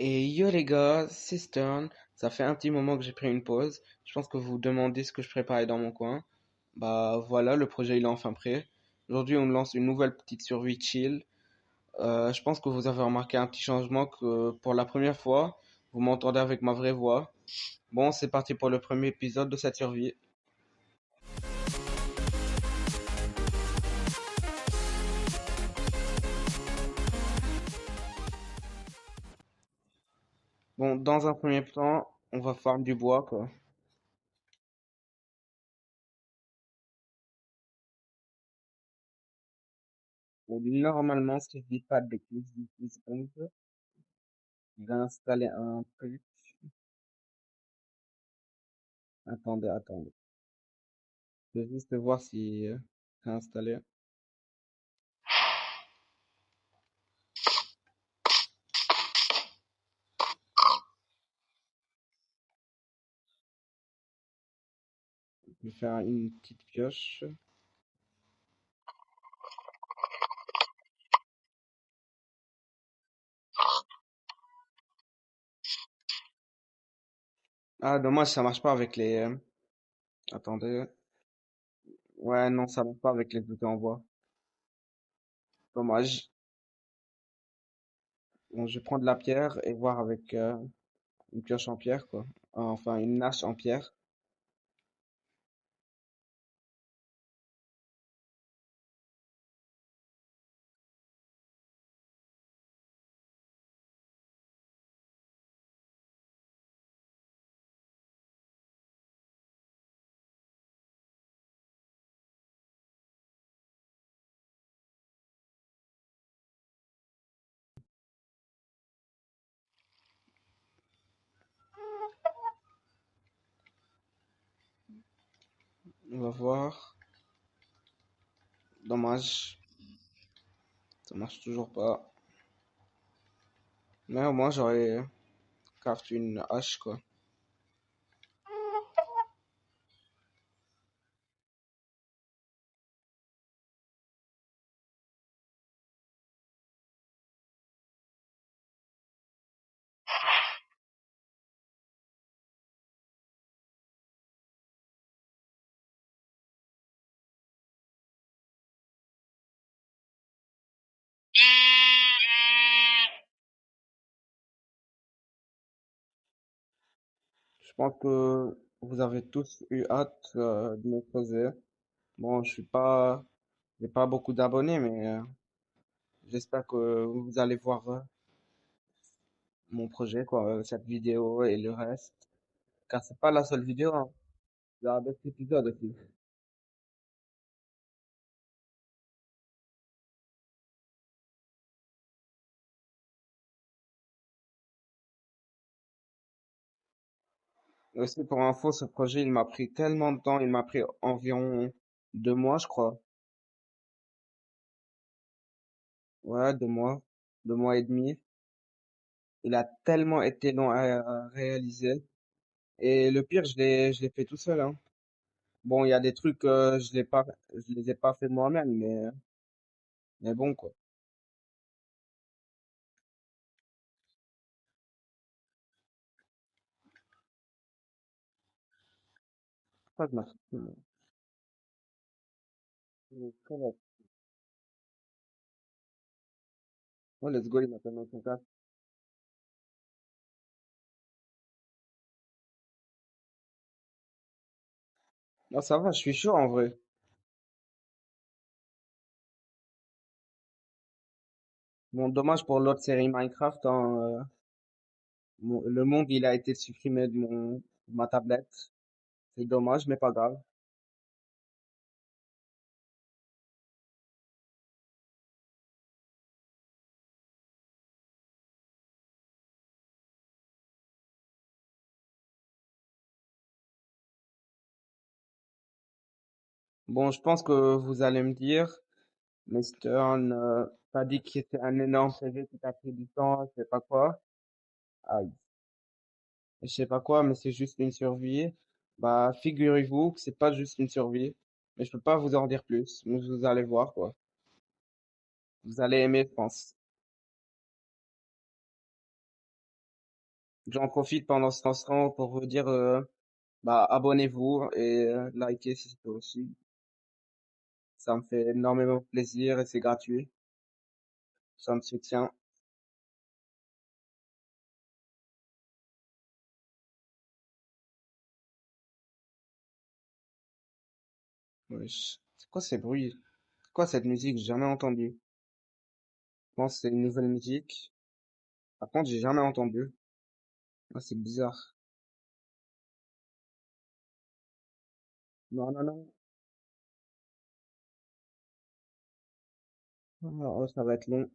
Et yo les gars, c'est Stern. Ça fait un petit moment que j'ai pris une pause. Je pense que vous vous demandez ce que je préparais dans mon coin. Bah voilà, le projet il est enfin prêt. Aujourd'hui, on lance une nouvelle petite survie chill. Je pense que vous avez remarqué un petit changement que pour la première fois, vous m'entendez avec ma vraie voix. Bon, c'est parti pour le premier épisode de cette survie. Bon, dans un premier temps, on va farm du bois quoi. Bon, normalement, si je dis pas de bêtises, 10 secondes, je vais installer un truc. Attendez. Je vais juste voir si c'est installé. Je vais faire une petite pioche. Ah, dommage, ça marche pas avec les. Attendez. Ouais, non, ça marche pas avec les outils en bois. Dommage. Bon, je vais prendre la pierre et voir avec une pioche en pierre, quoi. Enfin, une hache en pierre. On va voir. Dommage. Ça marche toujours pas. Mais au moins, j'aurais craft une hache, quoi. Je pense que vous avez tous eu hâte de me poser. Bon, j'ai pas beaucoup d'abonnés, mais j'espère que vous allez voir mon projet, quoi, cette vidéo et le reste. Car c'est pas la seule vidéo, hein. Il y aura d'autres épisodes aussi. Et aussi, pour info, ce projet, il m'a pris tellement de temps. Il m'a pris environ 2 mois, je crois. Ouais, 2 mois. 2 mois et demi. Il a tellement été long à réaliser. Et le pire, je l'ai fait tout seul, hein. Bon, il y a des trucs, je les ai pas fait moi-même, mais bon, quoi. Pas de marque. Oh, let's go, il m'appelle dans son cas. Non, ça va, je suis chaud en vrai. Bon, dommage pour l'autre série Minecraft, hein, le monde, il a été supprimé de ma tablette. C'est dommage, mais pas grave. Bon, je pense que vous allez me dire, mais Stern, t'as dit que c'était un énorme projet qui t'a pris du temps, je sais pas quoi. Aïe, je sais pas quoi, mais c'est juste une survie. Bah, figurez-vous que c'est pas juste une survie. Mais je peux pas vous en dire plus, mais vous allez voir, quoi. Vous allez aimer, je pense. J'en profite pendant ce temps pour vous dire, bah, abonnez-vous et likez si c'est possible. Ça me fait énormément plaisir et c'est gratuit. Ça me soutient. Wesh. C'est quoi ces bruits? C'est quoi cette musique? J'ai jamais entendu. Je pense que c'est une nouvelle musique. Par contre, j'ai jamais entendu. Ah, c'est bizarre. Non, non, non. Ah, oh, ça va être long.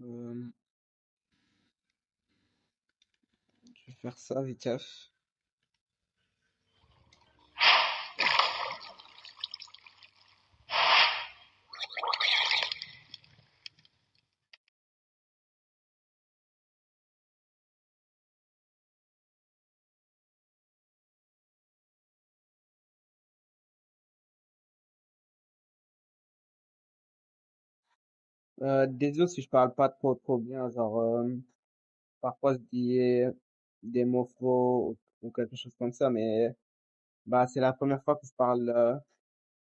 Euh, je vais faire ça vite fait. Désolé si je parle pas trop bien, genre, parfois je dis des mots faux ou quelque chose comme ça, mais bah, c'est la première fois que je parle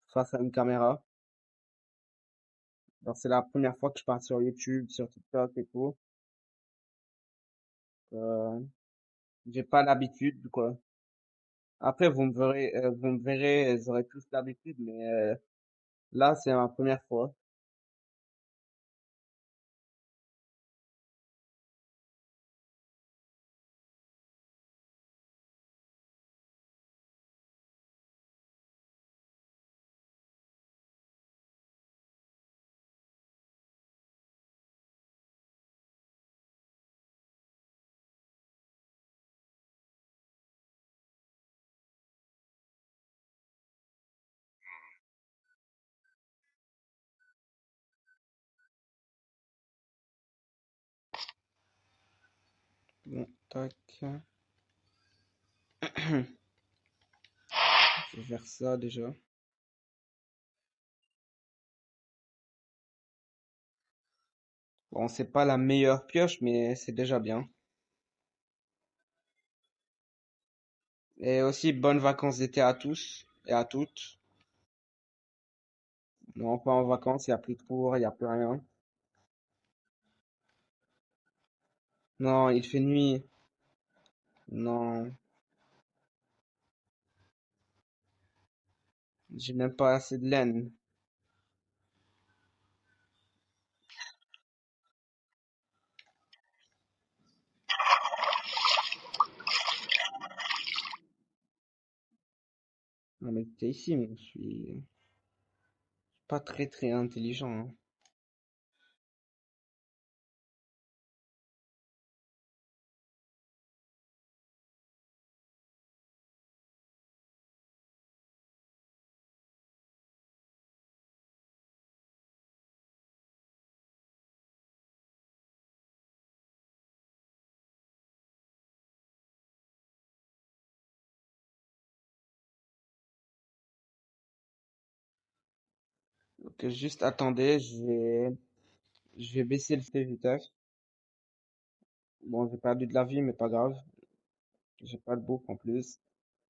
face à une caméra. Alors, c'est la première fois que je parle sur YouTube, sur TikTok et tout. Euh, j'ai pas l'habitude, quoi. Après, vous me verrez, j'aurai plus l'habitude, mais là, c'est ma première fois. Bon, tac. Je vais faire ça déjà. Bon, c'est pas la meilleure pioche, mais c'est déjà bien. Et aussi, bonnes vacances d'été à tous et à toutes. Non, pas en vacances, il n'y a plus de cours, il n'y a plus rien. Non, il fait nuit. Non, j'ai même pas assez de laine. Non, mais t'es ici, mais je suis pas très intelligent, hein. Donc, juste attendez, je vais baisser le vitesse. Bon, j'ai perdu de la vie, mais pas grave. J'ai pas de bouffe en plus.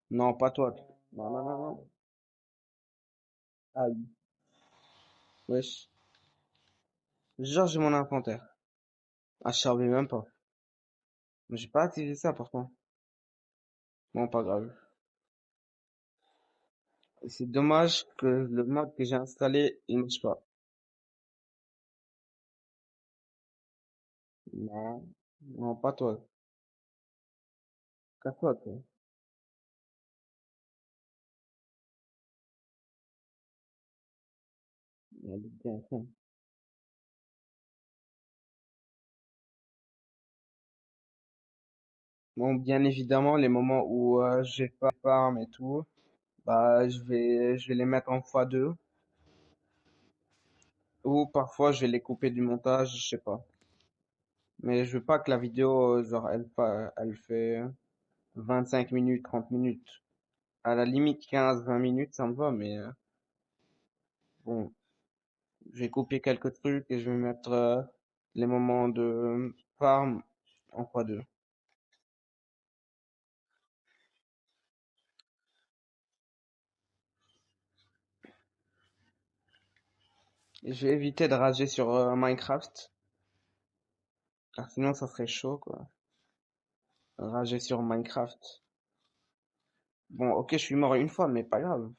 Non, pas toi. Non, non, non, non. Aïe. Wesh. Genre, j'ai mon inventaire. Ah, je savais même pas. Mais j'ai pas activé ça pourtant. Bon, pas grave. C'est dommage que le mode que j'ai installé, il marche pas. Non. Non, pas toi. Casse-toi, toi. Elle est bien fin. Bon, bien évidemment, les moments où j'ai pas farm et tout, bah, je vais les mettre en x2. Ou parfois, je vais les couper du montage, je sais pas. Mais je veux pas que la vidéo, genre, elle fait. 25 minutes, 30 minutes. À la limite 15, 20 minutes, ça me va, mais bon, je vais couper quelques trucs et je vais mettre les moments de farm en x2. Et je vais éviter de rager sur Minecraft, car sinon ça serait chaud, quoi. Rager sur Minecraft. Bon, ok, je suis mort une fois, mais pas grave.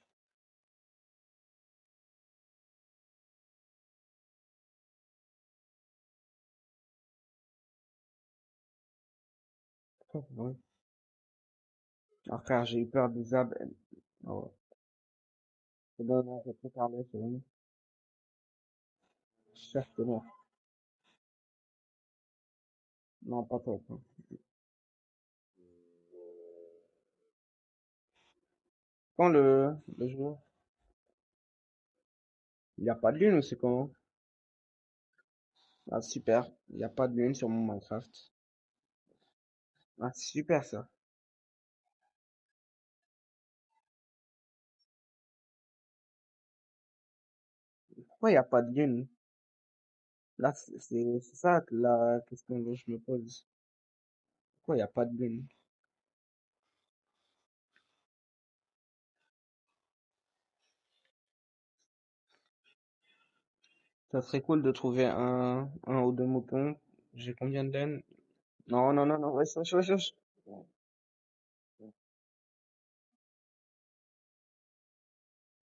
Ouais. Alors, frère, j'ai eu peur des abeilles. Oh, c'est bon, non, j'ai trop parlé, c'est bon. Cher, c'est bon. Non, pas toi, quoi. Quand le jour? Il n'y a pas de lune ou c'est comment? Ah, super. Il n'y a pas de lune sur mon Minecraft. Ah, c'est super ça. Pourquoi il n'y a pas de lune? Là, c'est ça la question que je me pose. Pourquoi il n'y a pas de lune? Ça serait cool de trouver un ou deux moutons. J'ai combien de laine? Non, non, non, non, wesh, wesh, wesh, wesh.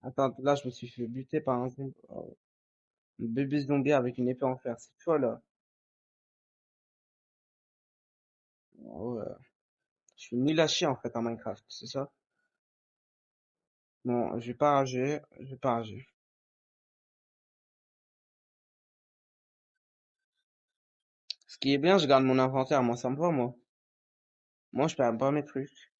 Attends, là, je me suis fait buter par un zombie. Oh, un bébé zombie avec une épée en fer. C'est toi, là. Oh, je suis nul à chier, en fait, en Minecraft, c'est ça? Bon, je vais pas rager, je vais pas rager. Ce qui est bien, je garde mon inventaire, moi, ça me va, moi. Moi, je perds pas mes trucs.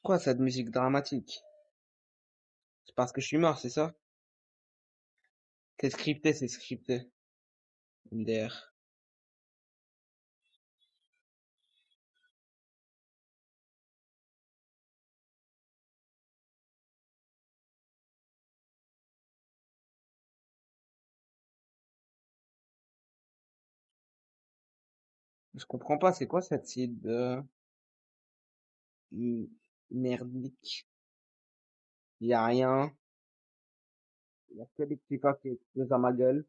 Quoi, cette musique dramatique? C'est parce que je suis mort, c'est ça? C'est scripté, c'est scripté. MDR. Je comprends pas, c'est quoi cette site merdique? Y a rien. Y a que des petits cas qui explosent à ma gueule.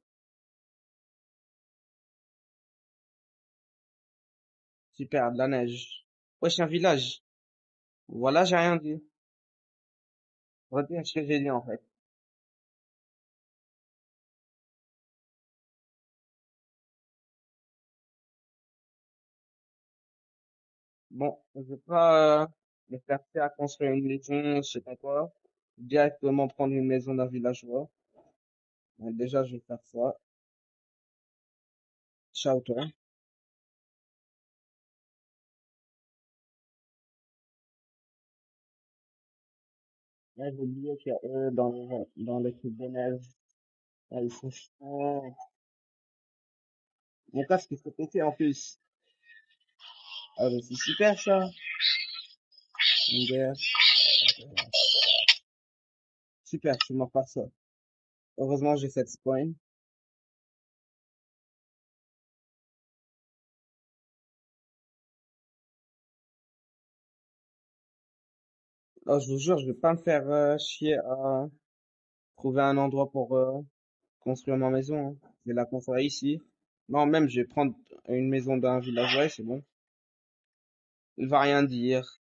Super, de la neige. Wesh, un village. Voilà, j'ai rien dit. Retiens ce que j'ai dit, en fait. Bon, je vais pas me faire à construire une maison, je sais pas quoi. Directement prendre une maison d'un villageois. Déjà, je vais faire ça. Ciao, toi. Ouais, j'ai oublié qu'il y a eux dans l'équipe de neige. Ah, ils sont chiants. Mon casque, il s'est pété en plus. Ah, mais c'est super ça. MDR. Super, je suis mort par ça. Heureusement, j'ai cette spawn. Oh, je vous jure, je vais pas me faire chier à trouver un endroit pour construire ma maison, hein. Je vais la construire ici. Non, même, je vais prendre une maison d'un villageois, et c'est bon. Il va rien dire.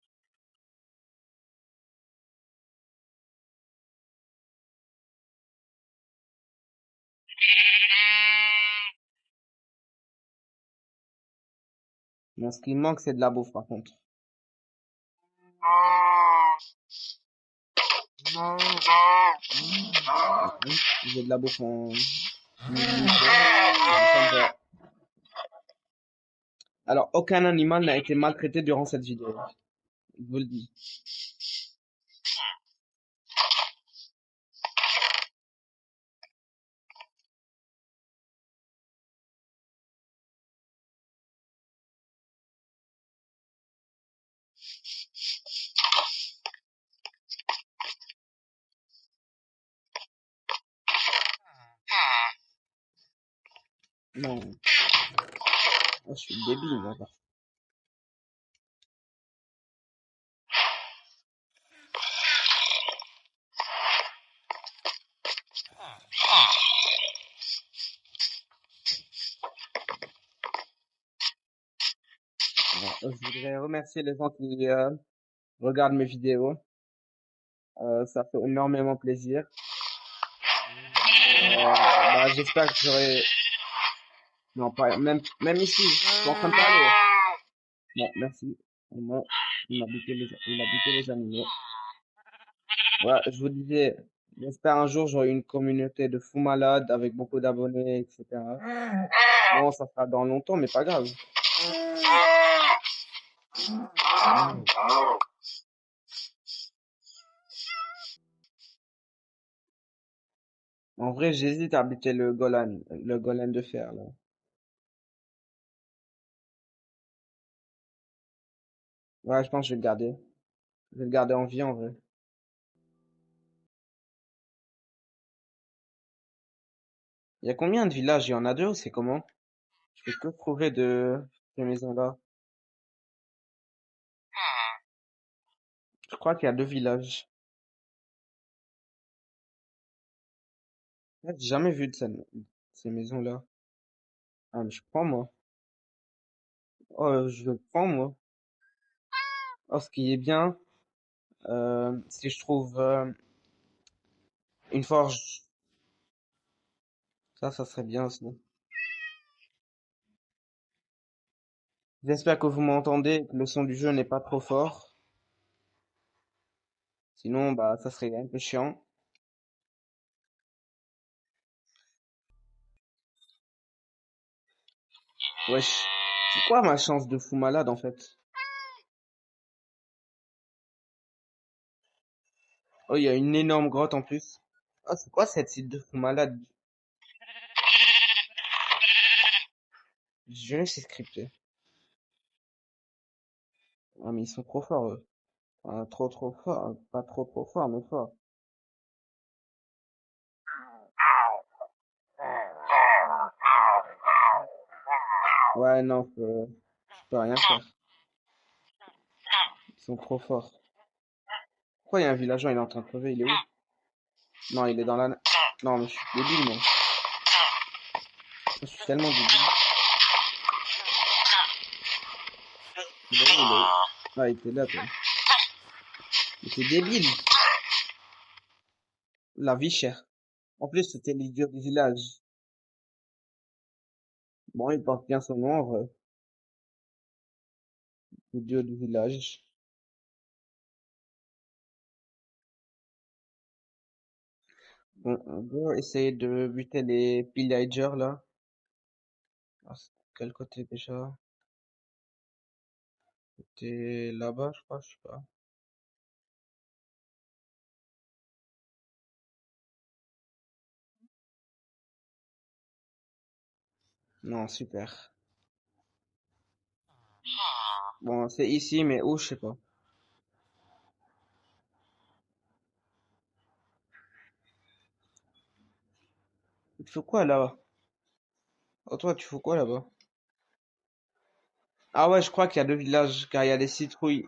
Mais ce qui me manque, c'est de la bouffe, par contre. Oui, j'ai de la bouffe en illimité. Ça me va. Alors, aucun animal n'a été maltraité durant cette vidéo. Je vous le dis. Non, je suis débile, moi. Bon, je voudrais remercier les gens qui regardent mes vidéos. Ça fait énormément plaisir. Bah, j'espère que j'aurai... Non, pas... même ici, je suis en train de parler. Bon, merci. Bon, il a buté les animaux. Ouais, je vous disais, j'espère un jour j'aurai une communauté de fous malades avec beaucoup d'abonnés, etc. Bon, ça sera dans longtemps, mais pas grave. En vrai, j'hésite à habiter le Golan de fer, là. Ouais, je pense que je vais le garder. Je vais le garder en vie, en vrai. Il y a combien de villages? Il y en a deux ou c'est comment? Je fais que trouver de ces maisons-là. Je crois qu'il y a deux villages. Ouais, j'ai jamais vu de ces maisons-là. Ah, mais je prends, moi. Oh, je le prends, moi. Oh, ce qui est bien, si je trouve une forge, ça serait bien aussi. J'espère que vous m'entendez, que le son du jeu n'est pas trop fort. Sinon, bah, ça serait un peu chiant. Wesh. C'est quoi ma chance de fou malade, en fait? Oh, il y a une énorme grotte en plus. Ah, c'est quoi cette site de fou malade? Je sais scripté. Ah, mais ils sont trop forts, eux. Ah, trop forts. Pas trop forts, mais forts. Ouais, non, je peux rien faire. Ils sont trop forts. Pourquoi il y a un villageois, il est en train de crever, il est où? Non, il est dans la... Non, mais je suis débile, moi. Je suis tellement débile. Il est où, il est où? Ah, il était là, toi. Mais t'es débile. La vie chère. En plus, c'était l'idiot du village. Bon, il porte bien son nom, en vrai. L'idiot du village. Bon, on va essayer de buter les pillagers, là. Ah, c'est quel côté déjà? C'était là-bas, je crois, je sais pas. Non, super. Bon, c'est ici, mais où, je sais pas. Tu fais quoi, là? Oh, toi, tu fais quoi, là-bas? Ah ouais, je crois qu'il y a deux villages, car il y a des citrouilles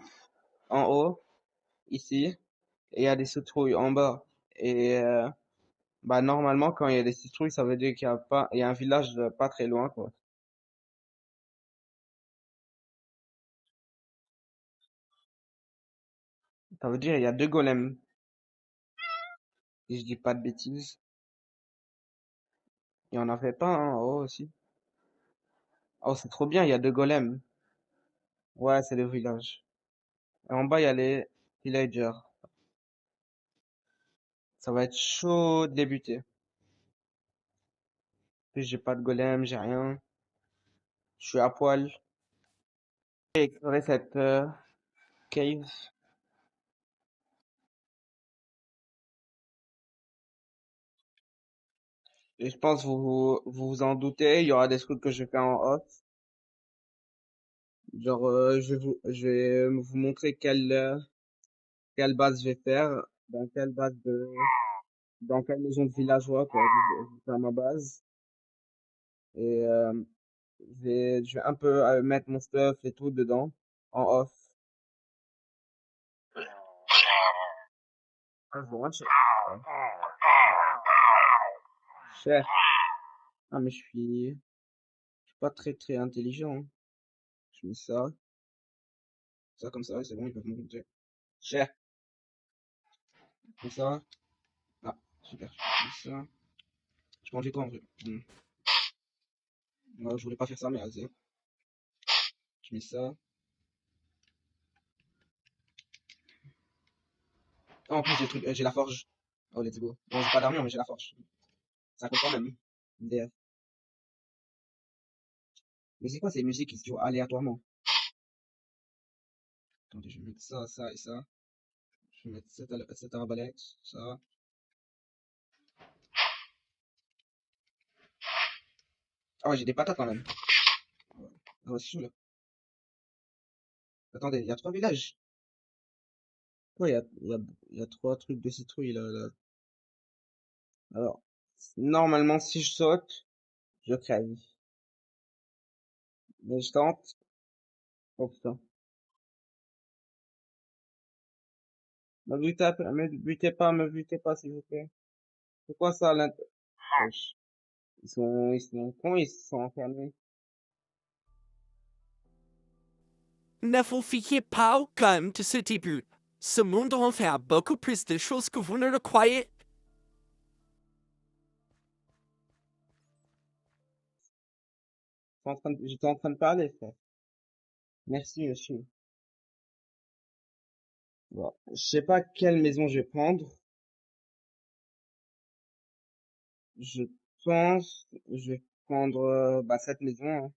en haut, ici, et il y a des citrouilles en bas. Et, bah, normalement, quand il y a des citrouilles, ça veut dire qu'il y a pas, il y a un village pas très loin, quoi. Ça veut dire il y a deux golems, si je dis pas de bêtises. Il y en avait pas un en haut aussi. Oh, c'est trop bien, il y a deux golems. Ouais, c'est le village. Et en bas, il y a les villagers. Ça va être chaud de débuter. En plus, j'ai pas de golem, j'ai rien. Je suis à poil. J'ai exploré cette cave. Et je pense que vous vous en doutez, il y aura des trucs que je fais en off. Genre, je vais vous montrer quelle base je vais faire, dans quelle base dans quelle maison de villageois, quoi, je vais faire ma base. Et je vais un peu mettre mon stuff et tout dedans, en off. Ah, je vois, cher. Ah, mais je suis pas très très intelligent, hein. Je mets ça comme ça, et c'est bon, ils peuvent me monter. Cher, comme ça. Ah, super. Je mets ça. Je prends du temps en vrai. Ouais, je voulais pas faire ça, mais vas-y. Je mets ça. Ah, en plus, j'ai la forge. Oh, let's go. Bon, j'ai pas d'armure, mais j'ai la forge. Ça compte quand même. MDF. Mais c'est quoi ces musiques qui se jouent aléatoirement? Attendez, je vais mettre ça, ça et ça. Je vais mettre cette arbalète, ça. Ah ouais, j'ai des patates quand même. Ah ouais, c'est chaud là. Attendez, il y a 3 villages. Ouais, il y a 3 trucs de citrouille là. Alors, normalement, si je saute, je crève. Mais je tente. Oh putain. Me butez pas, s'il vous plaît. C'est quoi ça, Wesh. Ils sont cons, ils se sont enfermés. Ne vous fiez pas au calme de ce début. Ce monde renferme beaucoup plus de choses que vous ne le croyez. J'étais en train de parler, frère. Merci, monsieur. Bon, je sais pas quelle maison je vais prendre. Je pense, je vais prendre, bah, cette maison, hein.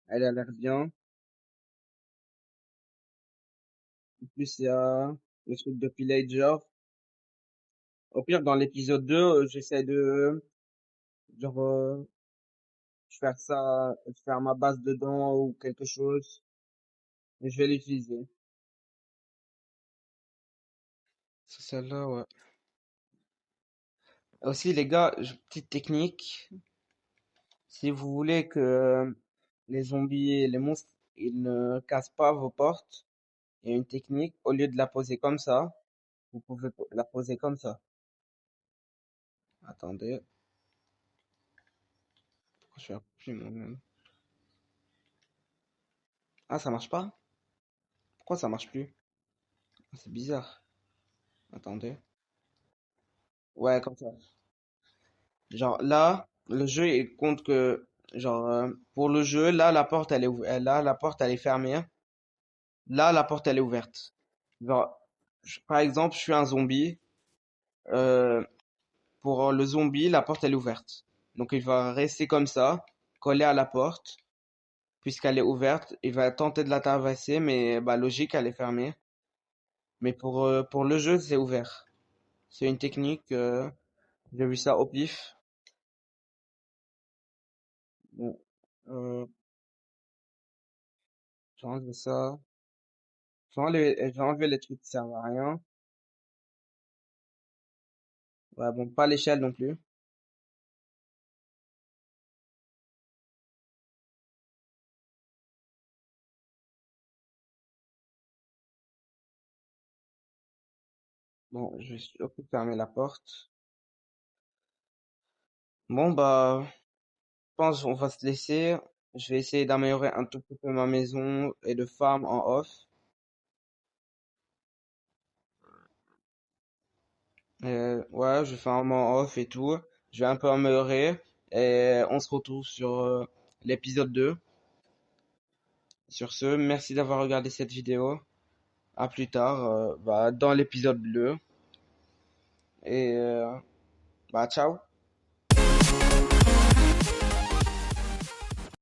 Elle a l'air bien. En plus, il y a le truc de pillager. Au pire, dans l'épisode 2, j'essaie de, genre, faire ça, faire ma base dedans ou quelque chose. Et je vais l'utiliser. C'est celle-là, ouais. Aussi, les gars, petite technique. Si vous voulez que les zombies et les monstres, ils ne cassent pas vos portes, il y a une technique. Au lieu de la poser comme ça, vous pouvez la poser comme ça. Attendez. Pourquoi je fais plus mon... Ah, ça marche pas? Pourquoi ça marche plus? Ah, c'est bizarre. Attendez. Ouais, comme ça. Genre là, le jeu il compte que genre pour le jeu, là la porte elle est là la porte elle est fermée. Là la porte elle est ouverte. Genre par exemple, je suis un zombie. euh, pour le zombie, la porte elle est ouverte. Donc il va rester comme ça, collé à la porte, puisqu'elle est ouverte. Il va tenter de la traverser, mais bah logique elle est fermée. Mais pour le jeu c'est ouvert. C'est une technique. J'ai vu ça au pif. Bon, euh, j'ai enlevé ça. J'ai enlevé les trucs qui servent à rien. Ouais, bon, pas l'échelle non plus. Bon, je vais surtout fermer la porte. Bon, bah, je pense qu'on va se laisser. Je vais essayer d'améliorer un tout petit peu ma maison et de farm en off. Ouais, je fais en off et tout. Je vais un peu améliorer. Et on se retrouve sur l'épisode 2. Sur ce, merci d'avoir regardé cette vidéo. À plus tard, bah, dans l'épisode 2. Et bah, ciao.